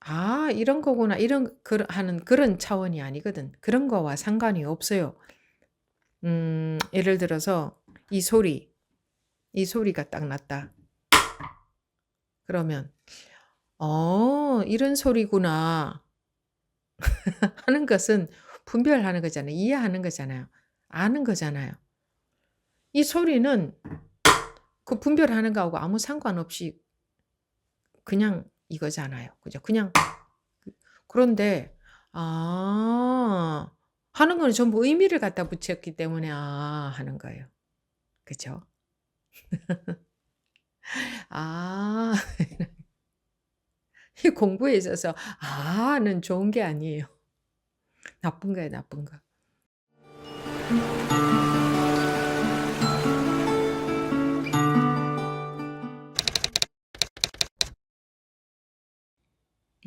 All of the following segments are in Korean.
'아 이런 거구나.' 이런 하는 그런 차원이 아니거든. 그런 거와 상관이 없어요. 예를 들어서 이 소리, 이 소리가 딱 났다. 그러면 '어 이런 소리구나.' 하는 것은 분별하는 거잖아요. 이해하는 거잖아요. 아는 거잖아요. 이 소리는 그 분별하는 거하고 아무 상관없이 그냥 이거잖아요. 그죠? 그냥 그런데 하는 거는 전부 의미를 갖다 붙였기 때문에 하는 거예요. 그죠? 아 이 공부에 있어서 '아'는 좋은 게 아니에요. 나쁜 거예요, 나쁜 거.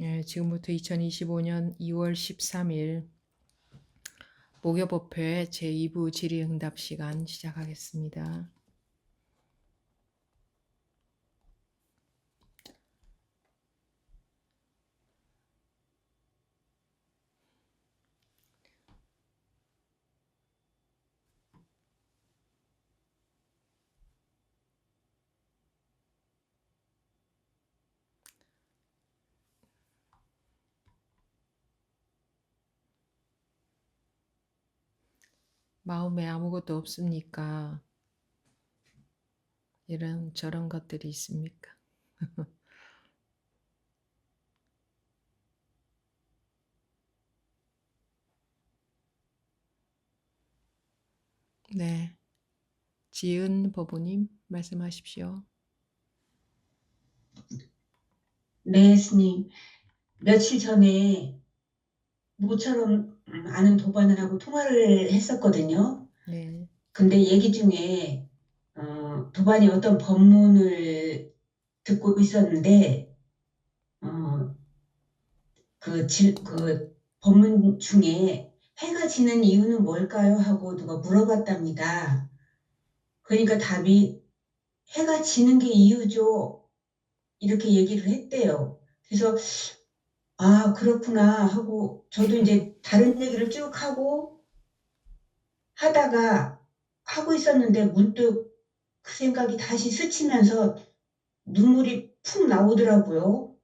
예, 지금부터 2025년 2월 13일 목요법회 제2부 질의응답 시간 시작하겠습니다. 마음에 아무것도 없습니까? 이런 저런 것들이 있습니까? 네. 지은 법우님 말씀하십시오. 네, 스님. 며칠 전에 모처럼 아는 도반하고 통화를 했었거든요. 네. 근데 얘기 중에 도반이 어떤 법문을 듣고 있었는데 어, 그 법문 중에 해가 지는 이유는 뭘까요? 하고 누가 물어봤답니다. 그러니까 답이 해가 지는 게 이유죠. 이렇게 얘기를 했대요. 그래서 그렇구나 하고 저도 이제 다른 얘기를 쭉 하다가 하고 있었는데 문득 그 생각이 다시 스치면서 눈물이 푹 나오더라고요.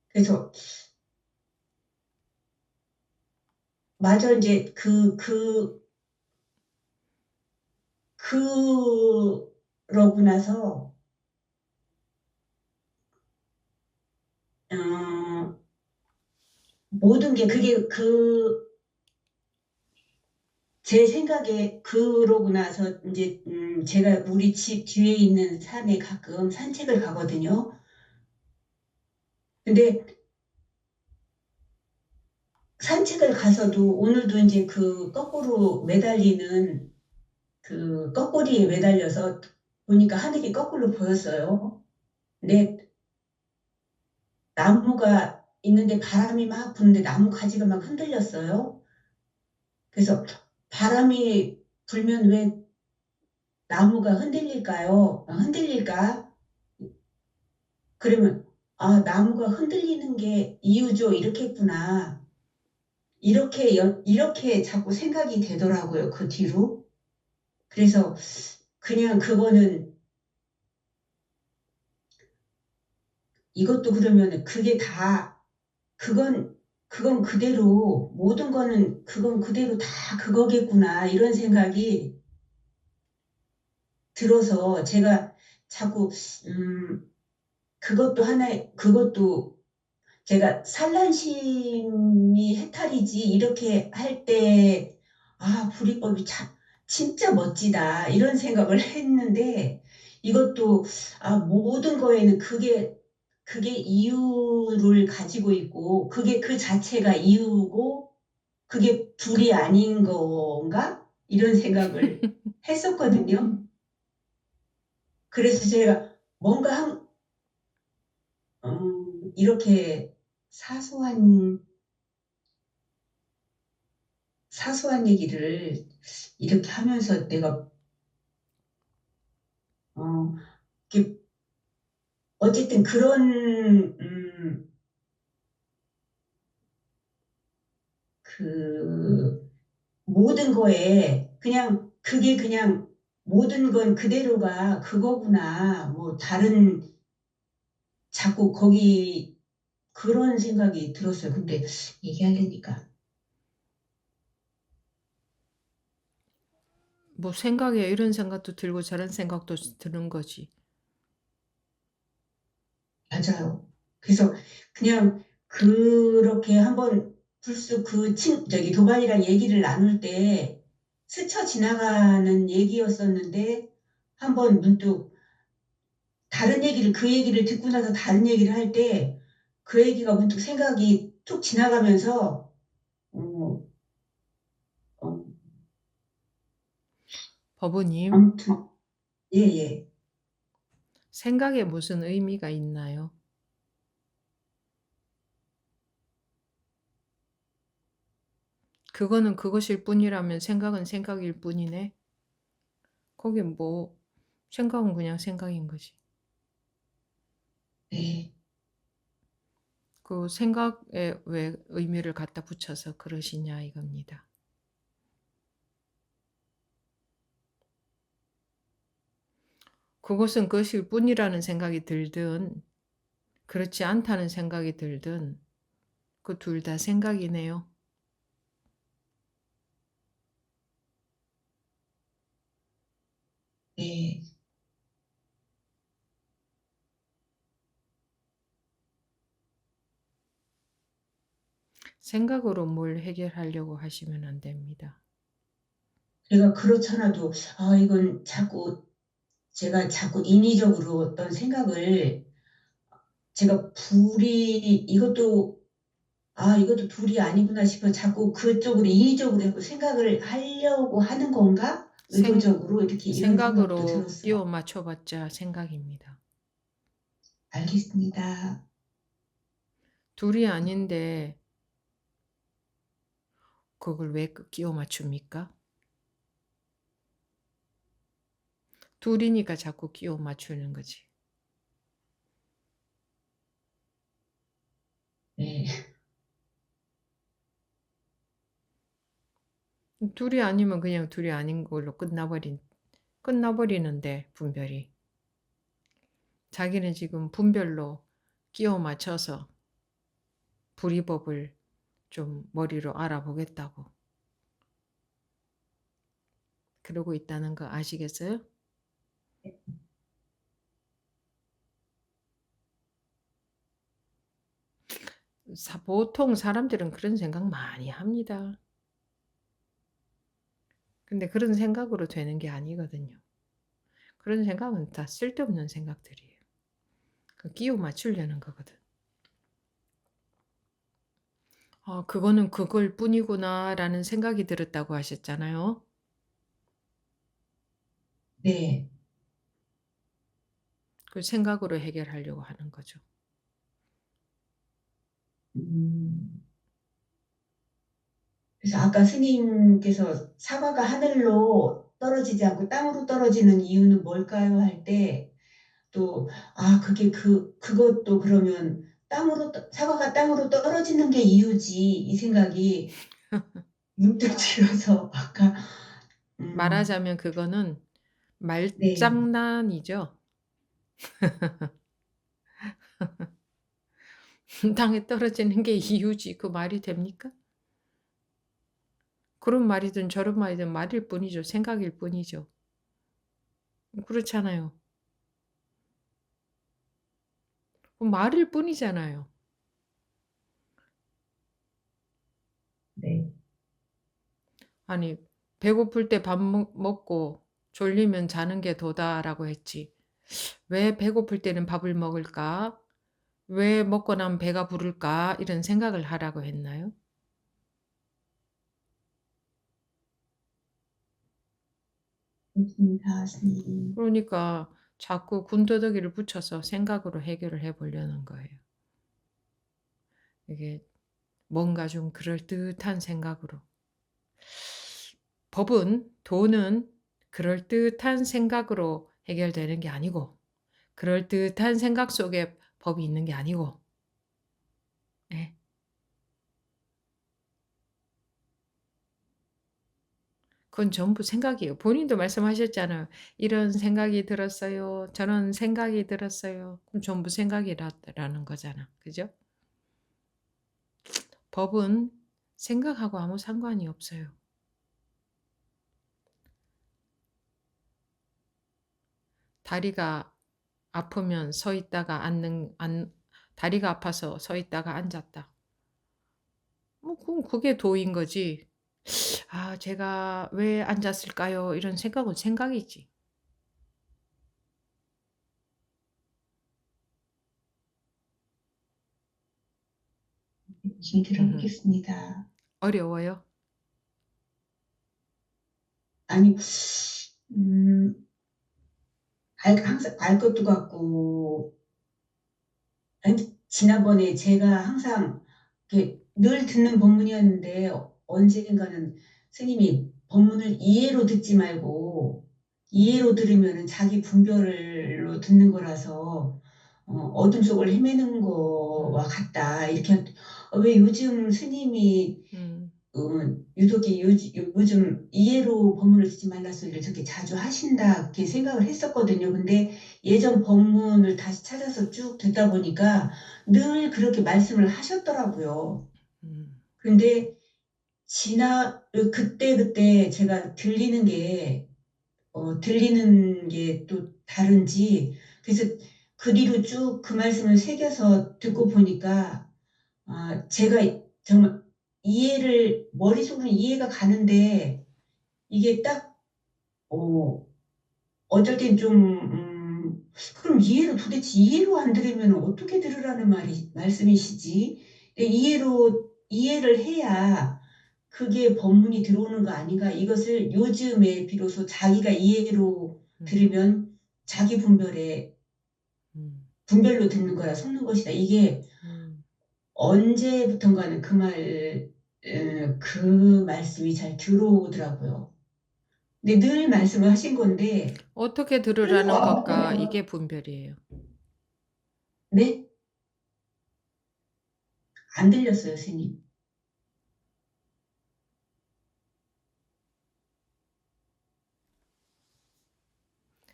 그래서 맞아 이제 그러고 나서 어 모든 게 그게 제 생각에 그러고 나서 인제 제가 우리 집 뒤에 있는 산에 가끔 산책을 가거든요. 근데 산책을 가서도 오늘도 인제 그 거꾸로 매달리는 그 거꾸리에 매달려서 보니까 하늘이 거꾸로 보였어요. 근데 나무가 있는데 바람이 막 부는데 나무 가지가 막 흔들렸어요. 그래서 '바람이 불면 왜 나무가 흔들릴까요? 흔들릴까?' 그러면 '아 나무가 흔들리는 게 이유죠.' 이렇게 했구나. 이렇게 자꾸 생각이 되더라고요 그 뒤로. 그래서 그냥 그거는 이것도 그러면은 그게 다 그건 그건 그대로 모든 거는 그건 그대로 다 그거겠구나 이런 생각이 들어서 제가 자꾸 음 그것도 하나의 그것도 제가 '산란심이 해탈이지.' 이렇게 할 때 '아 불이법이 참 진짜 멋지다.' 이런 생각을 했는데 이것도 모든 거에는 그게 이유를 가지고 있고 그게 그 자체가 이유고 '그게 불이 아닌 건가?' 이런 생각을 했었거든요. 그래서 제가 뭔가 이렇게 사소한 사소한 얘기를 이렇게 하면서 내가 어 이렇게 어쨌든 그런 그 모든 거에 그냥 그게 그냥 모든 건 그대로가 그거구나. 뭐 다른 자꾸 거기 그런 생각이 들었어요. 근데 얘기하려니까. 뭐 생각에 이런 생각도 들고 저런 생각도 드는 거지. 맞아요. 그래서 그냥 그렇게 한번 불쑥 저기 도반이랑 얘기를 나눌 때 스쳐 지나가는 얘기였었는데 한번 문득 다른 얘기를 그 얘기를 듣고 나서 다른 얘기를 할 때 그 얘기가 문득 생각이 툭 지나가면서 어, 어, 법우님, 아무튼 예예. 생각에 무슨 의미가 있나요? 그거는 그것일 뿐이라면 생각은 생각일 뿐이네. 거긴 뭐 생각은 그냥 생각인 거지. 네. 그 생각에 왜 의미를 갖다 붙여서 그러시냐 이겁니다. 그것은 그것일 뿐이라는 생각이 들든 그렇지 않다는 생각이 들든 그 둘 다 생각이네요. 네. 생각으로 뭘 해결하려고 하시면 안 됩니다. 제가 그렇잖아도 아 이건 자꾸 제가 자꾸 인위적으로 어떤 생각을 제가 불이 이것도 둘이 아니구나 싶어 자꾸 그쪽으로 인위적으로 생각을 하려고 하는 건가? 생, 의도적으로 이렇게 이런 생각도 생각으로 들었어요. 끼워 맞춰봤자 생각입니다. 알겠습니다. 둘이 아닌데 그걸 왜 끼워 맞춥니까? 둘이니까 자꾸 끼워 맞추는 거지. 네. 둘이 아니면 그냥 둘이 아닌 걸로 끝나버리는데 분별이. 자기는 지금 분별로 끼워 맞춰서 불이법을 좀 머리로 알아보겠다고 그러고 있다는 거 아시겠어요? 보통 사람들은 그런 생각 많이 합니다. 근데 그런 생각으로 되는 게 아니거든요. 그런 생각은 다 쓸데없는 생각들이에요. 그 끼워 맞추려는 거거든. 그거는 그걸 뿐이구나라는 생각이 들었다고 하셨잖아요. 네. 그 생각으로 해결하려고 하는 거죠. 음, 그래서 아까 스님께서 사과가 하늘로 떨어지지 않고 땅으로 떨어지는 이유는 뭘까요? 할 때 또, 그게 그것도 그러면 사과가 땅으로 떨어지는 게 이유지. 이 생각이 문득 들어서 아까, 음, 말하자면 그거는 네. 말장난이죠. 땅에 떨어지는 게 이유지. 그 말이 됩니까? 그런 말이든 저런 말이든 말일 뿐이죠. 생각일 뿐이죠. 그렇잖아요. 말일 뿐이잖아요. 네. 아니, 배고플 때 밥 먹고 졸리면 자는 게 도다라고 했지. 왜 배고플 때는 밥을 먹을까? 왜 먹고 나면 배가 부를까? 이런 생각을 하라고 했나요? 그렇습니다, 스님. 그러니까 자꾸 군더더기를 붙여서 생각으로 해결을 해 보려는 거예요. 이게 뭔가 좀 그럴듯한 생각으로. 돈은 그럴듯한 생각으로 해결되는 게 아니고, 그럴듯한 생각 속에 법이 있는 게 아니고, 예. 그건 전부 생각이에요. 본인도 말씀하셨잖아요. "이런 생각이 들었어요. 저런 생각이 들었어요." 그럼 전부 생각이라는 거잖아. 그죠? 법은 생각하고 아무 상관이 없어요. 다리가 아프면 서 있다가 다리가 아파서 서 있다가 앉았다. 뭐 그럼 그게 도인 거지. '아 제가 왜 앉았을까요?' 이런 생각은 생각이지. 열심히 음 들어보겠습니다. 어려워요? 아니, 음, 항상 알 것도 같고, 아니, 지난번에 제가 항상 이렇게 늘 듣는 법문이었는데, 언젠가는 스님이 법문을 이해로 듣지 말고, 이해로 들으면은 자기 분별로 듣는 거라서, 어둠 속을 헤매는 거와 음. 같다. 이렇게, 왜 요즘 스님이 음. 유독히 요즘 이해로 법문을 듣지 말라 소리를 저렇게 자주 하신다, 그렇게 생각을 했었거든요. 근데 예전 법문을 다시 찾아서 쭉 듣다 보니까 늘 그렇게 말씀을 하셨더라고요. 음. 근데 그때 제가 들리는 게 또 다른지, 그래서 그 뒤로 쭉 그 말씀을 새겨서 듣고 보니까, 제가 정말 머릿속으로 이해가 가는데, 이게 딱, 어, 어쩔 땐 좀, 그럼 도대체 이해로 안 들으면 어떻게 들으라는 말씀이시지? 근데 이해를 해야 그게 법문이 들어오는 거 아닌가? 이것을 요즘에 비로소 자기가 이해로 음. 들으면 자기 음. 분별로 듣는 거야, 속는 것이다. 이게 음. 언제부턴가는 그 말씀이 잘 들어오더라고요. 근데 늘 말씀을 하신 건데, 어떻게 들으라는 것과 이게 분별이에요. 네? 안 들렸어요, 스님.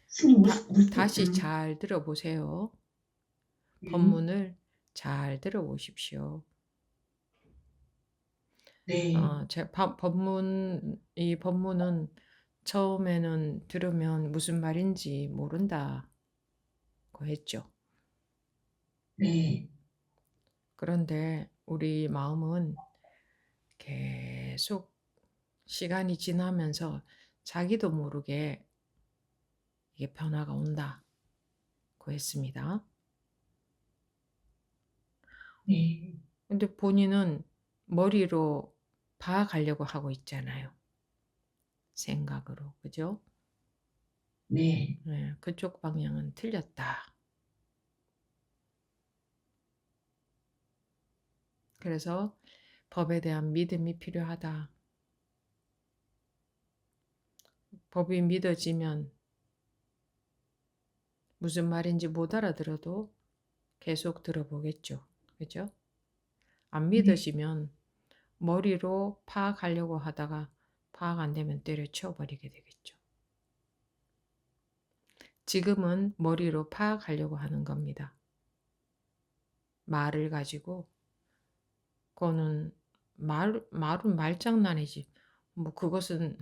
스님, 다시 잘 들어보세요. 음, 법문을 잘 들어보십시오. 네, 이 법문은 처음에는 들으면 무슨 말인지 모른다고 했죠. 네, 그런데 우리 마음은 계속 시간이 지나면서 자기도 모르게 이게 변화가 온다고 했습니다. 네, 근데 본인은 머리로 파악하려고 하고 있잖아요. 생각으로. 그죠? 네, 네, 그쪽 방향은 틀렸다. 그래서 법에 대한 믿음이 필요하다. 법이 믿어지면 무슨 말인지 못 알아들어도 계속 들어보겠죠. 그죠? 안 네, 믿으시면 머리로 파악하려고 하다가 파악 안 되면 때려쳐 버리게 되겠죠. 지금은 머리로 파악하려고 하는 겁니다. 말을 가지고 그거는 말은 말장난이지. 뭐 그것은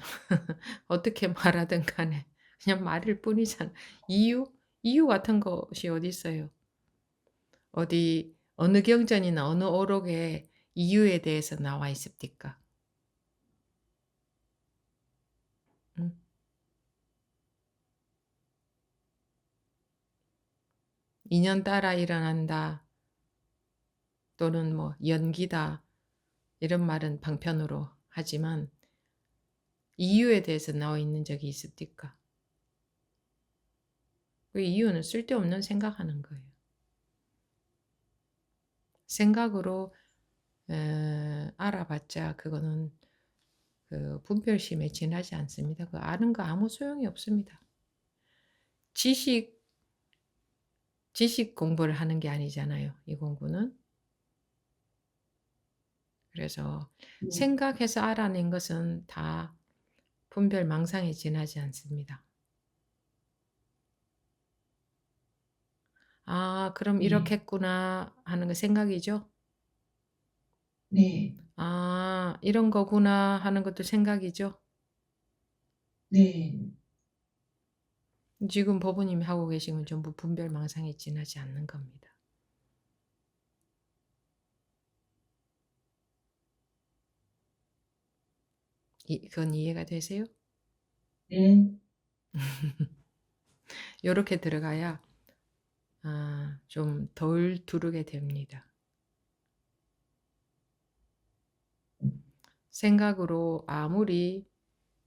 어떻게 말하든 간에 그냥 말일 뿐이잖아. 이유? 이유 같은 것이 어디 있어요. 어느 경전이나 어느 어록에 이유에 대해서 나와 있습니까? 음. 인연 따라 일어난다 또는 뭐 연기다 이런 말은 방편으로 하지만 이유에 대해서 나와 있는 적이 있습니까? 그 이유는 쓸데없는 생각하는 거예요. 생각으로 알아봤자 그거는 그 분별심에 지나지 않습니다. 그 아는 거 아무 소용이 없습니다. 지식 공부를 하는 게 아니잖아요, 이 공부는. 그래서 네, 생각해서 알아낸 것은 다 분별 망상에 지나지 않습니다. 아, 그럼 네. 이렇겠구나 하는 거 생각이죠? 네. 아, 이런 거구나 하는 것도 생각이죠? 네. 지금 법부님이 하고 계신 건 전부 분별 망상에 지나지 않는 겁니다. 그건 이해가 되세요? 네. 요렇게 들어가야 좀 덜 두르게 됩니다. 생각으로 아무리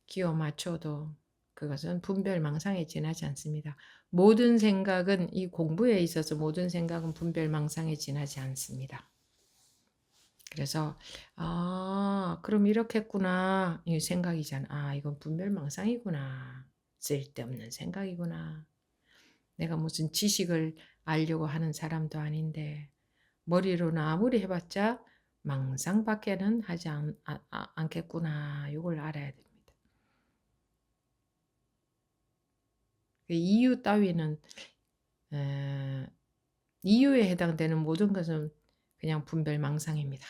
끼워 맞춰도 그것은 분별 망상에 지나지 않습니다. 모든 생각은 이 공부에 있어서 모든 생각은 분별 망상에 지나지 않습니다. 그래서 그럼 이렇겠구나 이 생각이잖아. 이건 분별 망상이구나. 쓸데없는 생각이구나. 내가 무슨 지식을 알려고 하는 사람도 아닌데 머리로는 아무리 해봤자 망상밖에는 하지 않겠구나. 이걸 알아야 됩니다. 그 이유 따위는 이유에 해당되는 모든 것은 그냥 분별 망상입니다.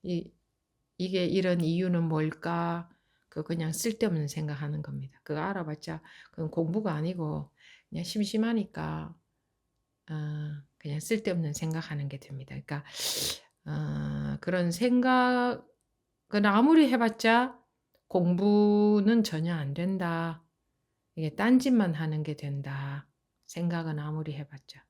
이게 이런 이유는 뭘까? 그냥 쓸데없는 생각하는 겁니다. 그거 알아봤자 그건 공부가 아니고 그냥 심심하니까 그냥 쓸데없는 생각하는 게 됩니다. 그러니까 그런 생각은 아무리 해봤자 공부는 전혀 안 된다. 이게 딴짓만 하는 게 된다. 생각은 아무리 해봤자.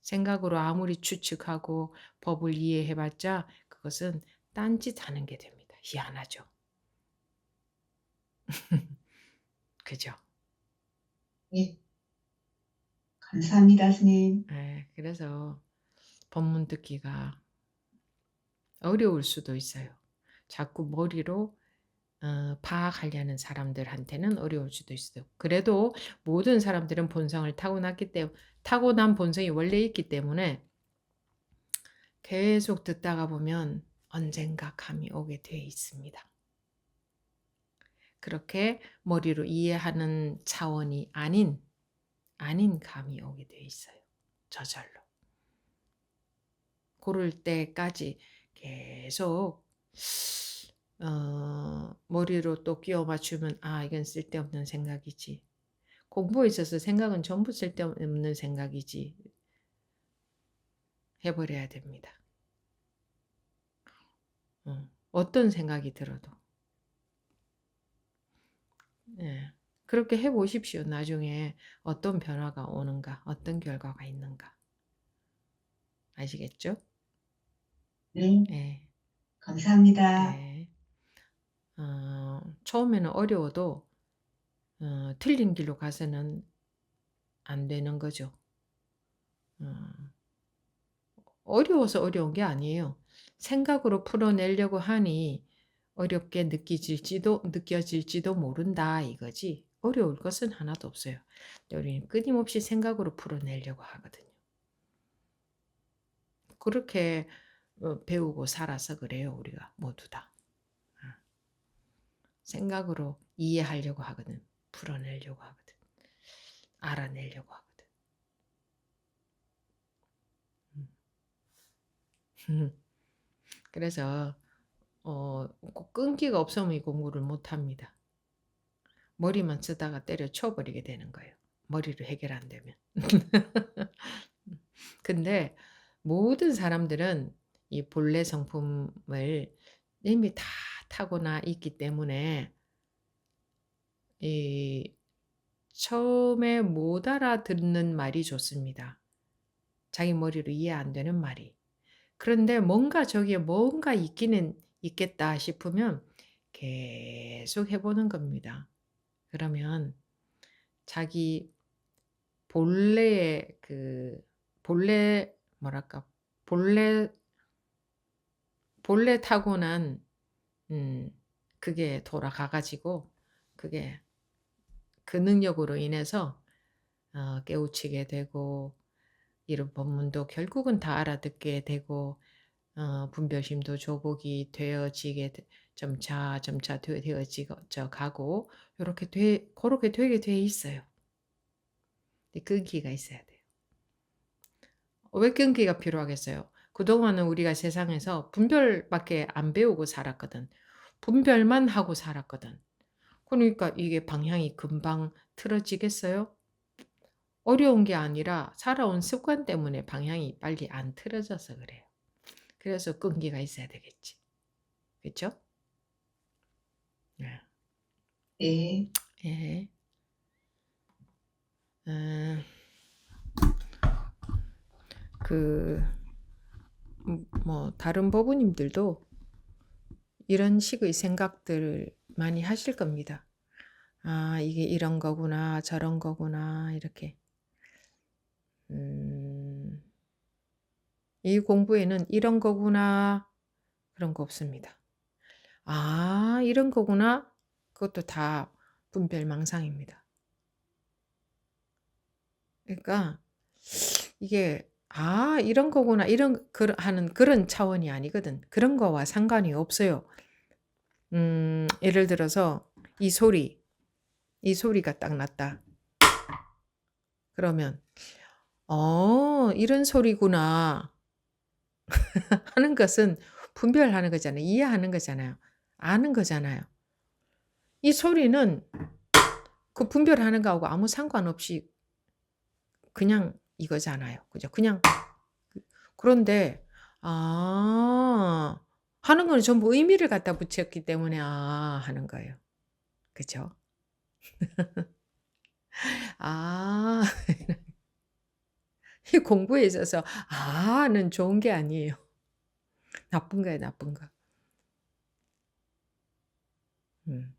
생각으로 아무리 추측하고 법을 이해해봤자 그것은 딴짓하는 게 됩니다. 희한하죠. 그죠? 네. 감사합니다, 스님. 네, 그래서 법문 듣기가 어려울 수도 있어요. 자꾸 머리로 파악하려는 사람들한테는 어려울 수도 있어요. 그래도 모든 사람들은 본성을 타고난 본성이 원래 있기 때문에 계속 듣다가 보면 언젠가 감이 오게 돼 있습니다. 그렇게 머리로 이해하는 차원이 아닌 감이 오게 돼 있어요. 저절로. 그럴 때까지 계속 머리로 또 끼워 맞추면 이건 쓸데없는 생각이지. 공부에 있어서 생각은 전부 쓸데없는 생각이지. 해버려야 됩니다. 어떤 생각이 들어도. 예. 그렇게 해보십시오. 나중에 어떤 변화가 오는가, 어떤 결과가 있는가. 아시겠죠? 네. 예. 감사합니다. 예. 처음에는 어려워도 틀린 길로 가서는 안 되는 거죠. 어려워서 어려운 게 아니에요. 생각으로 풀어내려고 하니 어렵게 느껴질지도 모른다 이거지. 어려울 것은 하나도 없어요. 우리는 끊임없이 생각으로 풀어내려고 하거든요. 그렇게 배우고 살아서 그래요. 우리가 모두 다. 생각으로 이해하려고 하거든. 풀어내려고 하거든. 알아내려고 하거든. 그래서 꼭 끈기가 없으면 이 공부를 못합니다. 머리만 쓰다가 때려쳐 버리게 되는 거예요. 머리로 해결 안 되면. 근데 모든 사람들은 이 본래 성품을 이미 다 타고나 있기 때문에 이 처음에 못 알아듣는 말이 좋습니다. 자기 머리로 이해 안 되는 말이. 그런데 저기에 뭔가 있기는 있겠다 싶으면 계속 해보는 겁니다. 그러면 자기 본래의 뭐랄까, 본래 타고난 그게 돌아가가지고 그게 그 능력으로 인해서 깨우치게 되고 이런 법문도 결국은 다 알아듣게 되고 분별심도 조복이 되어지게 점차 되어져 가고 요렇게 고렇게 되게 돼 있어요. 근데 끈기가 있어야 돼요. 왜 끈기가 필요하겠어요? 그동안은 우리가 세상에서 분별밖에 안 배우고 살았거든. 분별만 하고 살았거든. 그러니까 이게 방향이 금방 틀어지겠어요? 어려운 게 아니라 살아온 습관 때문에 방향이 빨리 안 틀어져서 그래요. 그래서 끈기가 있어야 되겠지. 그쵸? 네. 네. 예. 음, 그, 뭐, 다른 법우님들도 이런 식의 생각들을 많이 하실 겁니다. 아, 이게 이런 거구나, 저런 거구나, 이렇게. 음, 이 공부에는 이런 거구나, 그런 거 없습니다. 아, 이런 거구나, 그것도 다 분별망상입니다. 그러니까 이게 아, 이런 거구나, 하는 그런 차원이 아니거든. 그런 거와 상관이 없어요. 예를 들어서 이 소리가 딱 났다. 그러면 이런 소리구나 하는 것은 분별하는 거잖아요. 이해하는 거잖아요. 아는 거잖아요. 이 소리는 그 분별하는 거하고 아무 상관없이 그냥 이거잖아요. 그죠? 그냥 그런데 하는 거는 전부 의미를 갖다 붙였기 때문에 하는 거예요. 그죠? 아, 이 공부에 있어서 는 좋은 게 아니에요. 나쁜 거예요, 나쁜 거. 음.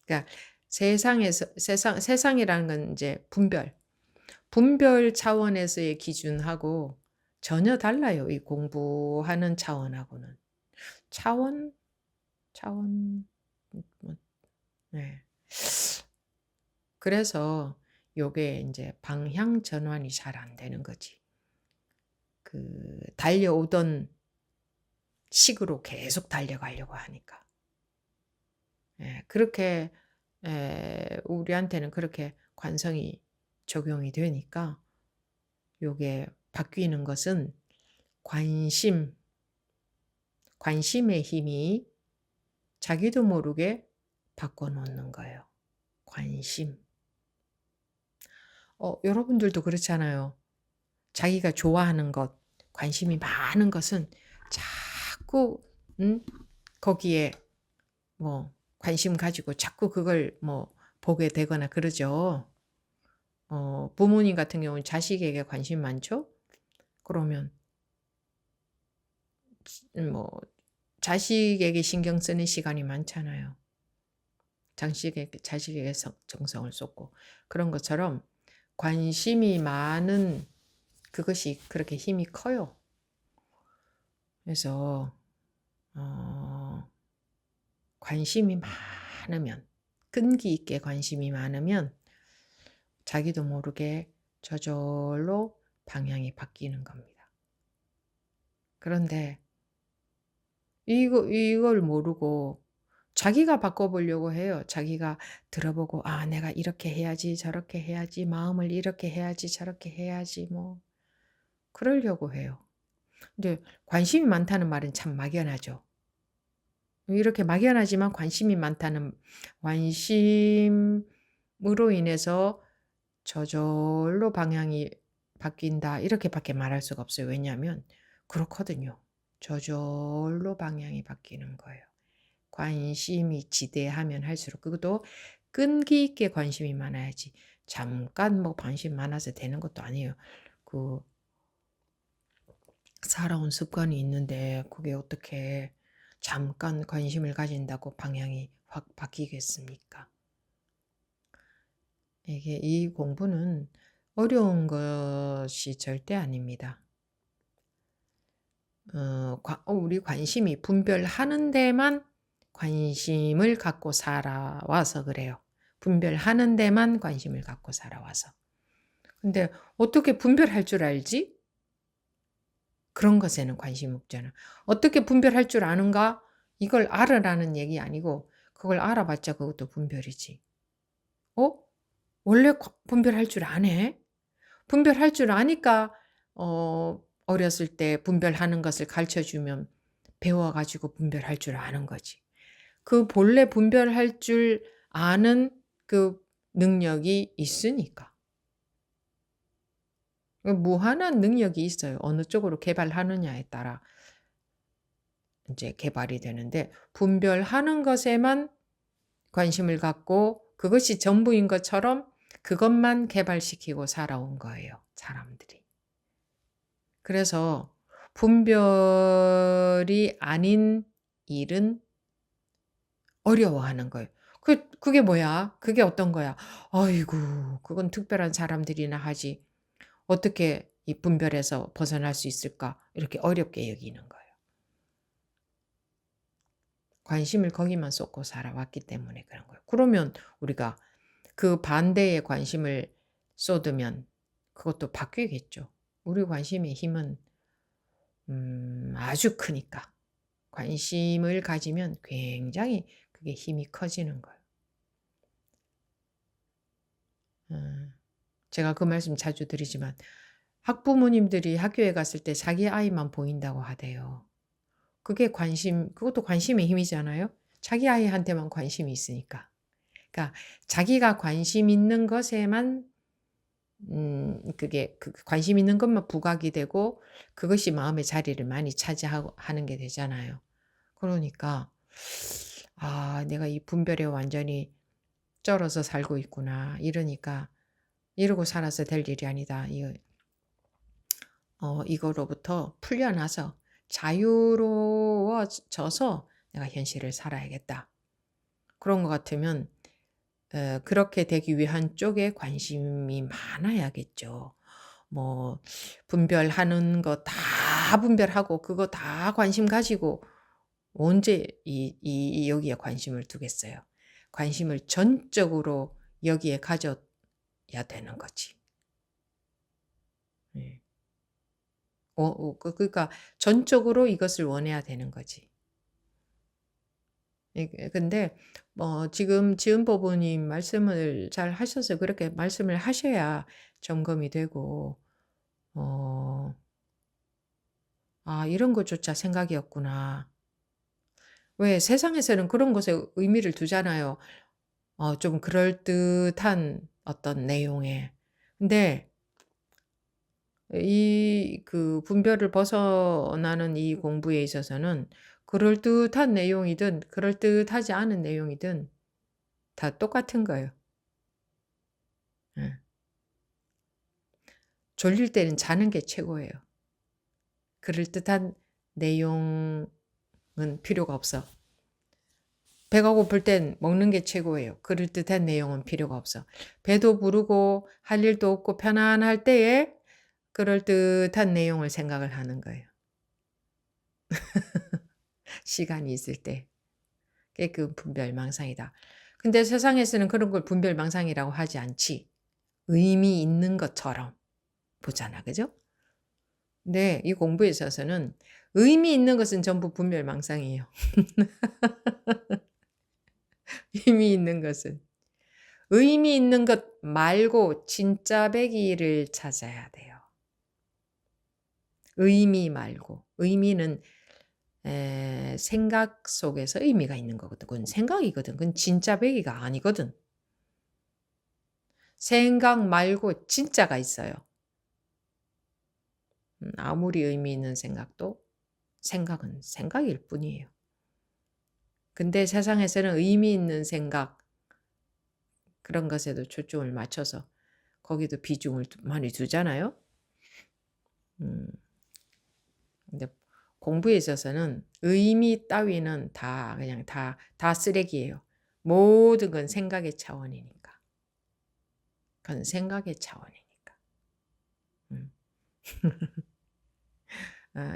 그러니까 세상이라는 건 이제 분별 차원에서의 기준하고 전혀 달라요. 이 공부하는 차원하고는. 차원, 뭐, 네. 그래서 요게 이제 방향 전환이 잘 안 되는 거지. 달려오던 식으로 계속 달려가려고 하니까. 예, 그렇게 우리한테는 그렇게 관성이 적용이 되니까 요게 바뀌는 것은 관심의 힘이 자기도 모르게 바꿔놓는 거예요. 관심. 여러분들도 그렇잖아요. 자기가 좋아하는 것, 관심이 많은 것은 자꾸 거기에 뭐 관심 가지고 자꾸 그걸 뭐 보게 되거나 그러죠. 부모님 같은 경우는 자식에게 관심 많죠? 그러면 뭐 자식에게 신경 쓰는 시간이 많잖아요. 자식에게 정성을 쏟고 그런 것처럼 관심이 많은 그것이 그렇게 힘이 커요. 그래서 관심이 많으면 끈기 있게 관심이 많으면 자기도 모르게 저절로 방향이 바뀌는 겁니다. 그런데 이걸 모르고 자기가 바꿔보려고 해요. 자기가 들어보고 내가 이렇게 해야지 저렇게 해야지 마음을 이렇게 해야지 저렇게 해야지 뭐 그러려고 해요. 근데 관심이 많다는 말은 참 막연하죠. 이렇게 막연하지만 관심으로 인해서 저절로 방향이 바뀐다. 이렇게밖에 말할 수가 없어요. 왜냐하면 그렇거든요. 저절로 방향이 바뀌는 거예요. 관심이 지대하면 할수록 그것도 끈기 있게 관심이 많아야지. 잠깐 뭐 관심 많아서 되는 것도 아니에요. 살아온 습관이 있는데 그게 어떻게 잠깐 관심을 가진다고 방향이 확 바뀌겠습니까? 이 공부는 어려운 것이 절대 아닙니다. 우리 관심이 분별하는 데만 관심을 갖고 살아와서 그래요. 분별하는 데만 관심을 갖고 살아와서. 근데 어떻게 분별할 줄 알지? 그런 것에는 관심이 없잖아. 어떻게 분별할 줄 아는가? 이걸 알아라는 얘기 아니고 그걸 알아봤자 그것도 분별이지. 어? 원래 분별할 줄 아네? 분별할 줄 아니까 어렸을 때 분별하는 것을 가르쳐 주면 배워 가지고 분별할 줄 아는 거지. 그 본래 분별할 줄 아는 그 능력이 있으니까. 무한한 능력이 있어요. 어느 쪽으로 개발하느냐에 따라 이제 개발이 되는데 분별하는 것에만 관심을 갖고 그것이 전부인 것처럼 그것만 개발시키고 살아온 거예요, 사람들이. 그래서 분별이 아닌 일은 어려워하는 거예요. 그게 뭐야? 그게 어떤 거야? 아이고, 그건 특별한 사람들이나 하지. 어떻게 이 분별에서 벗어날 수 있을까? 이렇게 어렵게 여기는 거예요. 관심을 거기만 쏟고 살아왔기 때문에 그런 거예요. 그러면 우리가 그 반대에 관심을 쏟으면 그것도 바뀌겠죠. 우리 관심의 힘은 아주 크니까. 관심을 가지면 굉장히 그게 힘이 커지는 거예요. 제가 그 말씀 자주 드리지만 학부모님들이 학교에 갔을 때 자기 아이만 보인다고 하대요. 그것도 관심의 힘이잖아요. 자기 아이한테만 관심이 있으니까. 그러니까 자기가 관심 있는 것에만 그게 관심 있는 것만 부각이 되고 그것이 마음의 자리를 많이 차지하는 게 되잖아요. 그러니까 내가 이 분별에 완전히 쩔어서 살고 있구나. 이러니까 이러고 살아서 될 일이 아니다. 이거로부터 풀려나서 자유로워져서 내가 현실을 살아야겠다. 그런 것 같으면 그렇게 되기 위한 쪽에 관심이 많아야겠죠. 뭐 분별하는 거 다 분별하고 그거 다 관심 가지고 언제 여기에 관심을 두겠어요. 관심을 전적으로 여기에 가져야 되는 거지. 네. 그러니까 전적으로 이것을 원해야 되는 거지. 근데 지금 지은법부님 말씀을 잘 하셔서 그렇게 말씀을 하셔야 점검이 되고 이런 것조차 생각이었구나. 왜 세상에서는 그런 것에 의미를 두잖아요. 좀 그럴듯한 어떤 내용에. 근데 그 분별을 벗어나는 이 공부에 있어서는 그럴듯한 내용이든 그럴듯하지 않은 내용이든 다 똑같은 거예요. 예. 졸릴 때는 자는 게 최고예요. 그럴듯한 내용은 필요가 없어. 배가 고플 땐 먹는 게 최고예요. 그럴듯한 내용은 필요가 없어. 배도 부르고 할 일도 없고 편안할 때에 그럴듯한 내용을 생각을 하는 거예요. 시간이 있을 때. 그게 그 분별망상이다. 근데 세상에서는 그런 걸 분별망상이라고 하지 않지. 의미 있는 것처럼 보잖아. 그죠? 근데 이 공부에 있어서는 의미 있는 것은 전부 분별망상이에요. 의미 있는 것은. 의미 있는 것 말고 진짜 배기를 찾아야 돼요. 의미 말고. 의미는 생각 속에서 의미가 있는 거거든. 그건 생각이거든. 그건 진짜 배기가 아니거든. 생각 말고 진짜가 있어요. 아무리 의미 있는 생각도 생각은 생각일 뿐이에요. 근데 세상에서는 의미 있는 생각 그런 것에도 초점을 맞춰서 거기도 비중을 많이 두잖아요. 근데 공부에 있어서는 의미 따위는 다 그냥 다 쓰레기예요. 모든 건 생각의 차원이니까. 그건 생각의 차원이니까.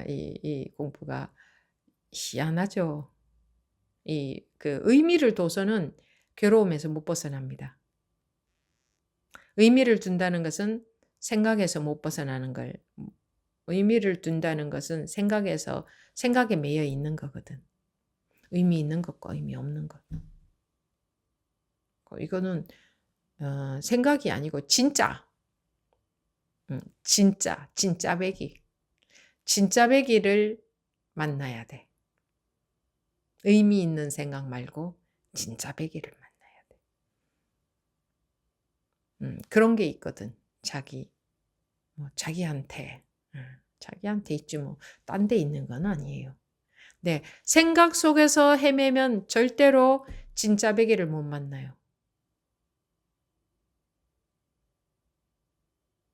이 공부가 희한하죠. 그 의미를 둬서는 괴로움에서 못 벗어납니다. 의미를 둔다는 것은 생각에서 못 벗어나는 걸 의미를 둔다는 것은 생각에 매여 있는 거거든. 의미 있는 것과 의미 없는 것. 이거는 생각이 아니고 진짜. 진짜배기. 진짜배기를 만나야 돼. 의미 있는 생각 말고 진짜배기를 만나야 돼. 그런 게 있거든. 자기한테. 자기한테 있지 뭐. 딴 데 있는 건 아니에요. 네. 생각 속에서 헤매면 절대로 진짜배기를 못 만나요.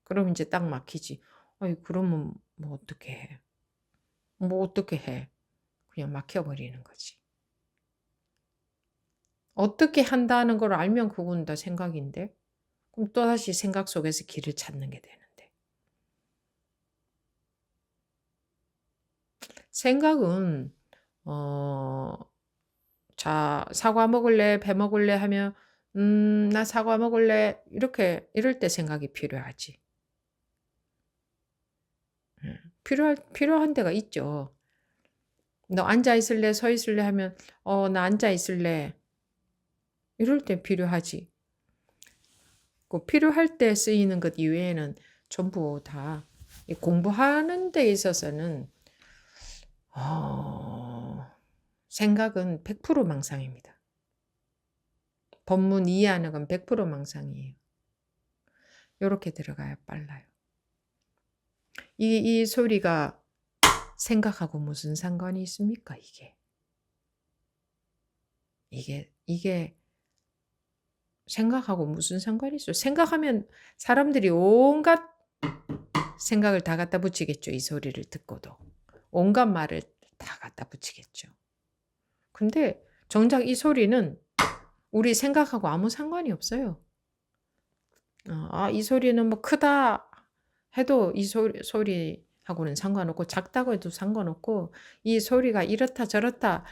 그럼 이제 딱 막히지. 아이, 그러면 뭐 어떻게 해? 뭐 어떻게 해? 그냥 막혀버리는 거지. 어떻게 한다는 걸 알면 그건 다 생각인데? 그럼 또다시 생각 속에서 길을 찾는 게 되는데. 생각은, 어, 자, 사과 먹을래? 배 먹을래? 하면, 나 사과 먹을래? 이럴 때 생각이 필요하지. 필요한 데가 있죠. 너 앉아 있을래? 서 있을래? 하면, 나 앉아 있을래. 이럴 때 필요하지. 그 필요할 때 쓰이는 것 이외에는 전부 다 공부하는 데 있어서는 생각은 100% 망상입니다. 법문 이해하는 건 100% 망상이에요. 이렇게 들어가야 빨라요. 이 소리가 생각하고 무슨 상관이 있습니까? 이게 생각하고 무슨 상관이 있어요? 생각하면 사람들이 온갖 생각을 다 갖다 붙이겠죠. 이 소리를 듣고도. 온갖 말을 다 갖다 붙이겠죠. 근데 정작 이 소리는 우리 생각하고 아무 상관이 없어요. 이 소리는 뭐 크다 해도 이 소리하고는 상관없고 작다고 해도 상관없고 이 소리가 이렇다 저렇다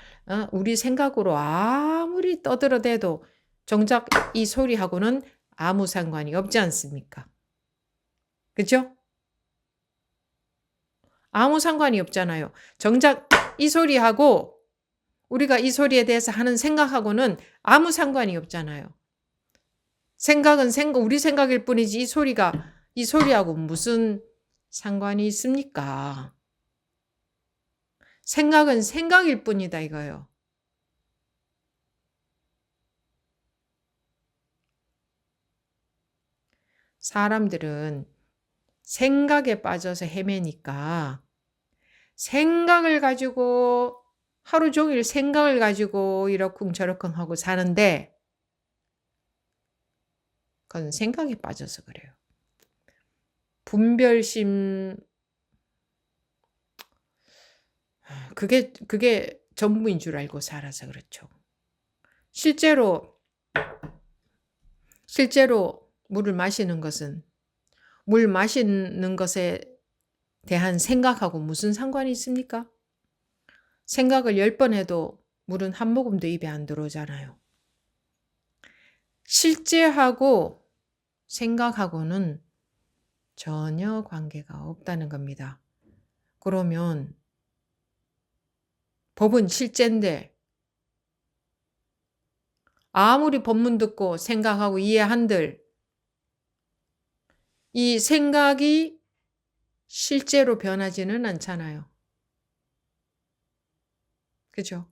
우리 생각으로 아무리 떠들어대도 정작 이 소리하고는 아무 상관이 없지 않습니까? 그죠? 아무 상관이 없잖아요. 정작 이 소리하고 우리가 이 소리에 대해서 하는 생각하고는 아무 상관이 없잖아요. 생각은 우리 생각일 뿐이지 이 소리하고 무슨 상관이 있습니까? 생각은 생각일 뿐이다 이거요. 사람들은 생각에 빠져서 헤매니까 생각을 가지고 하루 종일 생각을 가지고 이러쿵저러쿵 하고 사는데 그건 생각에 빠져서 그래요. 분별심 그게 전부인 줄 알고 살아서 그렇죠. 실제로 물을 마시는 것은 물 마시는 것에 대한 생각하고 무슨 상관이 있습니까? 생각을 10번 해도 물은 한 모금도 입에 안 들어오잖아요. 실제하고 생각하고는 전혀 관계가 없다는 겁니다. 그러면 법은 실제인데 아무리 법문 듣고 생각하고 이해한들 이 생각이 실제로 변하지는 않잖아요. 그죠?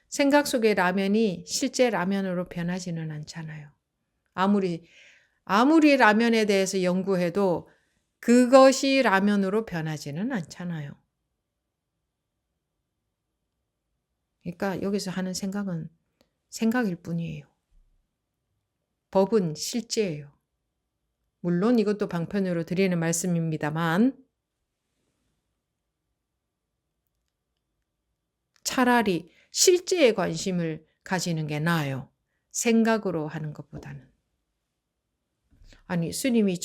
생각 속의 라면이 실제 라면으로 변하지는 않잖아요. 아무리 라면에 대해서 연구해도 그것이 라면으로 변하지는 않잖아요. 그러니까 여기서 하는 생각은 생각일 뿐이에요. 법은 실제예요. 물론 이것도 방편으로 드리는 말씀입니다만 차라리 실제에 관심을 가지는 게 나아요. 생각으로 하는 것보다는. 아니, 스님이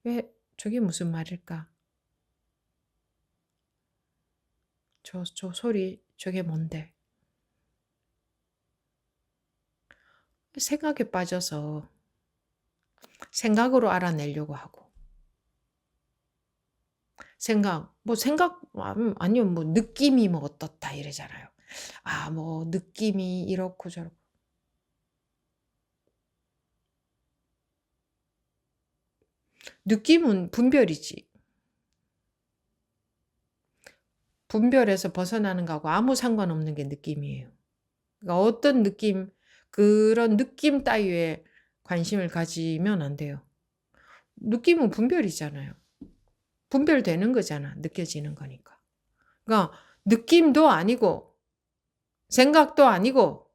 왜 저게 무슨 말일까? 저 소리 저게 뭔데? 생각에 빠져서 생각으로 알아내려고 하고. 아니요, 뭐, 느낌이 뭐 어떻다 이러잖아요. 뭐, 느낌이 이렇고 저렇고. 느낌은 분별이지. 분별에서 벗어나는 거하고 아무 상관없는 게 느낌이에요. 그러니까 어떤 느낌, 그런 느낌 따위에 관심을 가지면 안 돼요. 느낌은 분별이잖아요. 분별되는 거잖아. 느껴지는 거니까. 그러니까 느낌도 아니고 생각도 아니고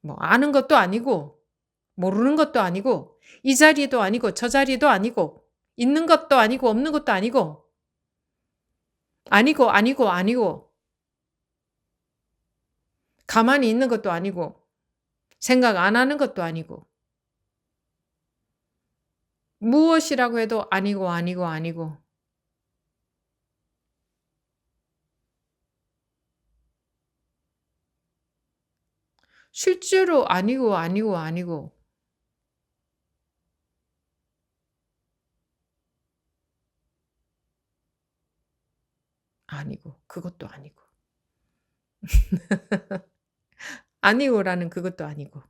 뭐 아는 것도 아니고 모르는 것도 아니고 이 자리도 아니고 저 자리도 아니고 있는 것도 아니고 없는 것도 아니고 아니고 가만히 있는 것도 아니고 생각 안 하는 것도 아니고 무엇이라고 해도 아니고 실제로 아니고 그것도 아니고 아니고라는 그것도 아니고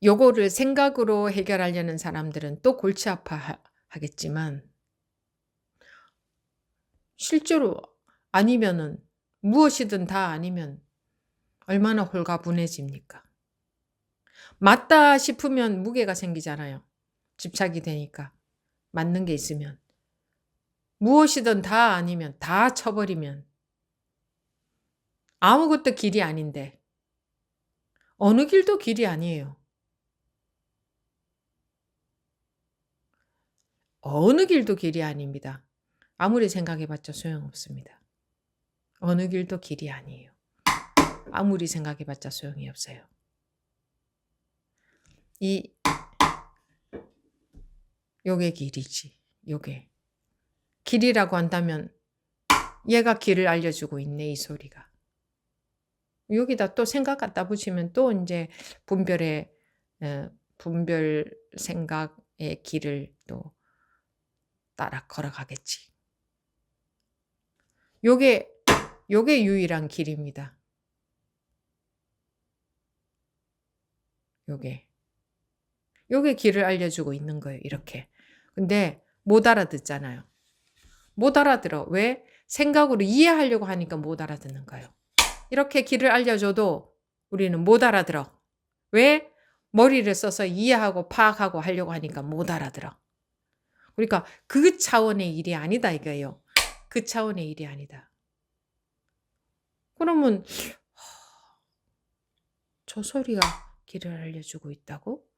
요거를 생각으로 해결하려는 사람들은 또 골치 아파하겠지만 실제로 아니면은 무엇이든 다 아니면 얼마나 홀가분해집니까? 맞다 싶으면 무게가 생기잖아요. 집착이 되니까. 맞는 게 있으면. 무엇이든 다 아니면 다 쳐버리면 아무것도 길이 아닌데 어느 길도 길이 아니에요. 어느 길도 길이 아닙니다. 아무리 생각해봤자 소용없습니다. 어느 길도 길이 아니에요. 아무리 생각해봤자 소용이 없어요. 요게 길이지. 요게. 길이라고 한다면 얘가 길을 알려주고 있네, 이 소리가. 여기다 또 생각 갖다 붙이면 또 이제 분별 생각의 길을 또 따라 걸어가겠지. 요게 유일한 길입니다. 요게 길을 알려주고 있는 거예요, 이렇게. 근데 못 알아듣잖아요. 못 알아들어. 왜? 생각으로 이해하려고 하니까 못 알아듣는 거예요. 이렇게 길을 알려줘도 우리는 못 알아들어. 왜? 머리를 써서 이해하고 파악하고 하려고 하니까 못 알아들어. 그러니까 그 차원의 일이 아니다 이거예요. 그 차원의 일이 아니다. 그러면 저 소리가 길을 알려주고 있다고?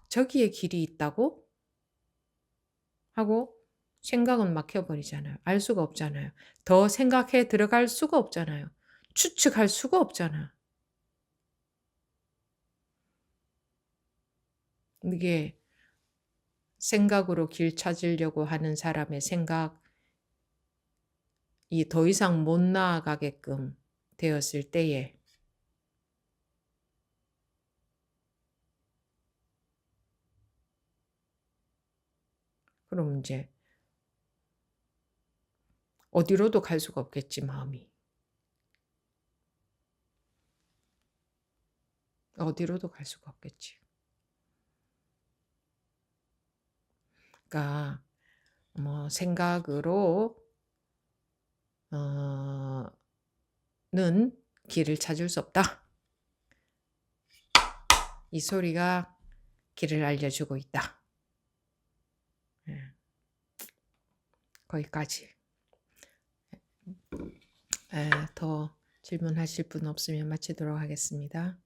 저기에 길이 있다고? 하고 생각은 막혀버리잖아요. 알 수가 없잖아요. 더 생각해 들어갈 수가 없잖아요. 추측할 수가 없잖아. 이게 생각으로 길 찾으려고 하는 사람의 생각이 더 이상 못 나아가게끔 되었을 때에 그럼 이제 어디로도 갈 수가 없겠지, 마음이. 어디로도 갈 수가 없겠지. 그러니까 뭐 생각으로 는 길을 찾을 수 없다. 이 소리가 길을 알려주고 있다. 거기까지. 더 질문하실 분 없으면 마치도록 하겠습니다.